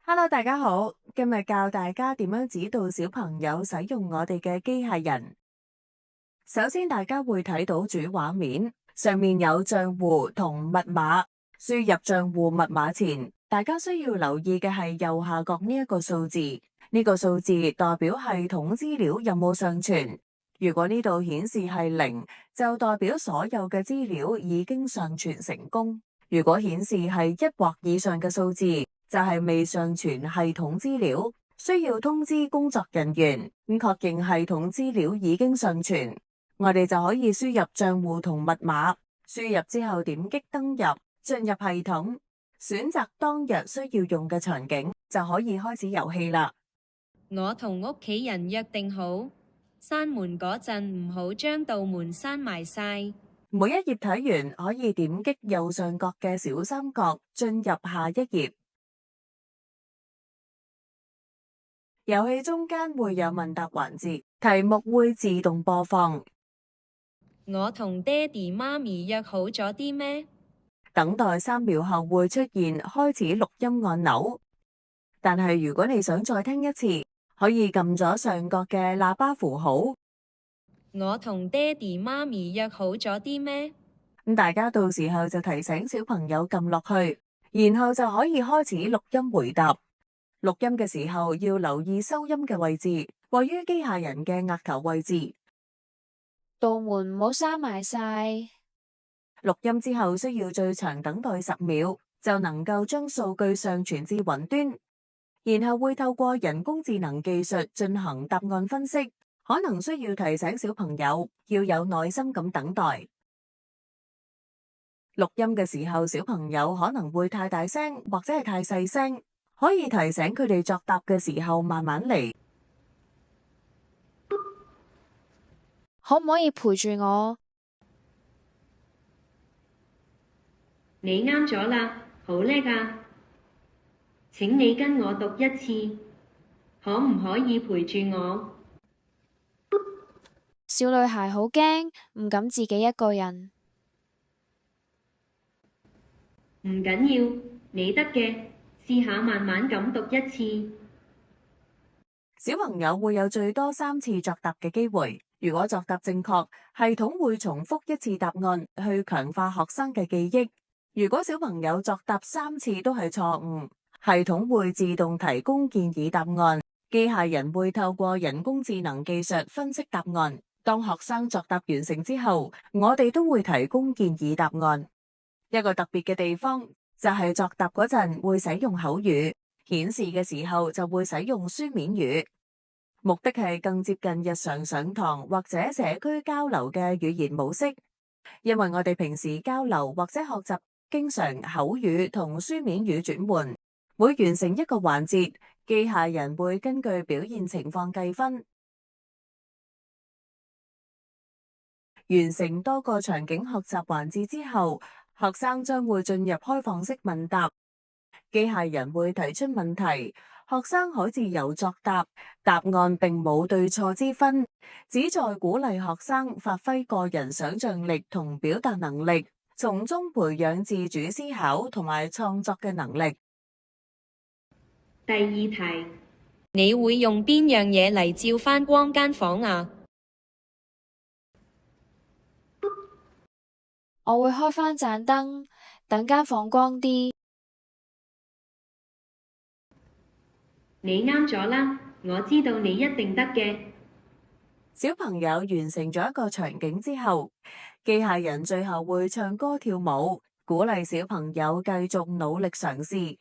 Hello，大家好，今日教大家點樣指導小朋友使用我哋嘅機械人。首先，大家會睇到主畫面，上面有賬戶同密碼。輸入賬戶密碼前，大家需要留意嘅係右下角呢一個數字，呢個數字代表系統資料有冇上傳。如果呢度顯示係0，就代表所有嘅資料已經上傳成功。如果顯示係1或以上嘅數字，就係未上傳系統資料，需要通知工作人員，確認系統資料已經上傳。我哋就可以輸入賬戶同密碼，輸入之後點擊登入，進入系統，選擇當日需要用嘅場景，就可以開始遊戲啦。我同屋企人約定好，閂門嗰陣唔好將道門閂埋晒。每一頁睇完，可以點擊右上角嘅小三角，進入下一頁。遊戲中間會有問答環節，題目會自動播放。我同爹哋媽咪約好咗啲咩？等待3秒後會出現開始錄音按鈕，但係如果你想再聽一次，可以撳咗上角嘅喇叭符號。我同爹哋媽咪約好咗啲咩？大家到時候就提醒小朋友撳落去，然後就可以開始錄音回答。錄音嘅時候要留意收音嘅位置，位於機械人嘅額頭位置。道門唔好閂埋晒。錄音之後需要最長等待10秒，就能夠將數據上傳至雲端，然後會透過人工智能技術進行答案分析，可能需要提醒小朋友要有耐心咁等待。錄音嘅時候，小朋友可能會太大聲或者係太細聲，可以提醒佢哋作答嘅時候慢慢嚟。可唔可以陪住我？你啱咗啦，好叻啊！請你跟我讀一次，可唔可以陪住我？小女孩好驚，唔敢自己一個人。唔緊要，你得嘅，試下慢慢咁讀一次。小朋友會有最多3次作答嘅機會，如果作答正確，系統會重複1次答案，去強化學生嘅記憶。如果小朋友作答3次都係錯誤，系統會自動提供建議答案，機械人會透過人工智能技術分析答案。當學生作答完成之後，我哋都會提供建議答案。一個特別嘅地方就係作答嗰陣會使用口語，顯示嘅時候就會使用書面語，目的係更接近日常上堂或者社區交流嘅語言模式。因為我哋平時交流或者學習經常口語同書面語轉換，每完成一個環節，機械人會根據表現情況計分。完成多個場景學習環節之後，學生將會進入開放式問答，機械人會提出問題，學生可自由作答，答案並冇對錯之分，旨在鼓勵學生發揮個人想象力同表達能力，從中培養自主思考同埋創作嘅能力。第2題，你會用邊樣嘢嚟照返光間房啊？我會開返盞燈，等間房光啲。你啱咗啦，我知道你一定得嘅。小朋友完成咗一個場景之後，機械人最後會唱歌跳舞，鼓勵小朋友繼續努力嘗試。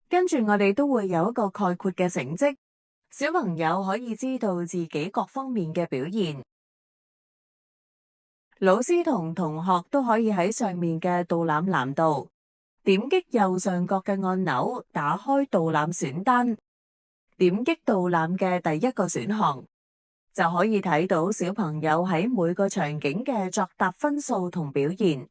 跟住我哋都會有一個概括嘅成績，小朋友可以知道自己各方面嘅表現。老師同同學都可以喺上面嘅導覽欄度點擊右上角嘅按鈕，打開導覽選單，點擊導覽嘅第一個選項，就可以睇到小朋友喺每個場景嘅作答分數同表現。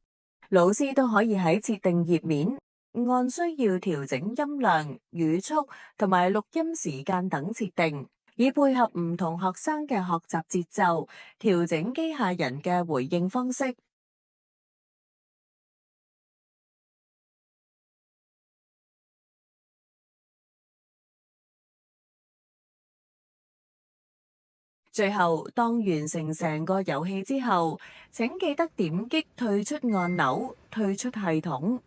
老師都可以喺設定頁面按需要調整音量、語速同埋錄音時間等設定，以配合唔同學生嘅學習節奏，調整機械人嘅回應方式。最後，當完成成個遊戲之後，請記得點擊退出按鈕，退出系統。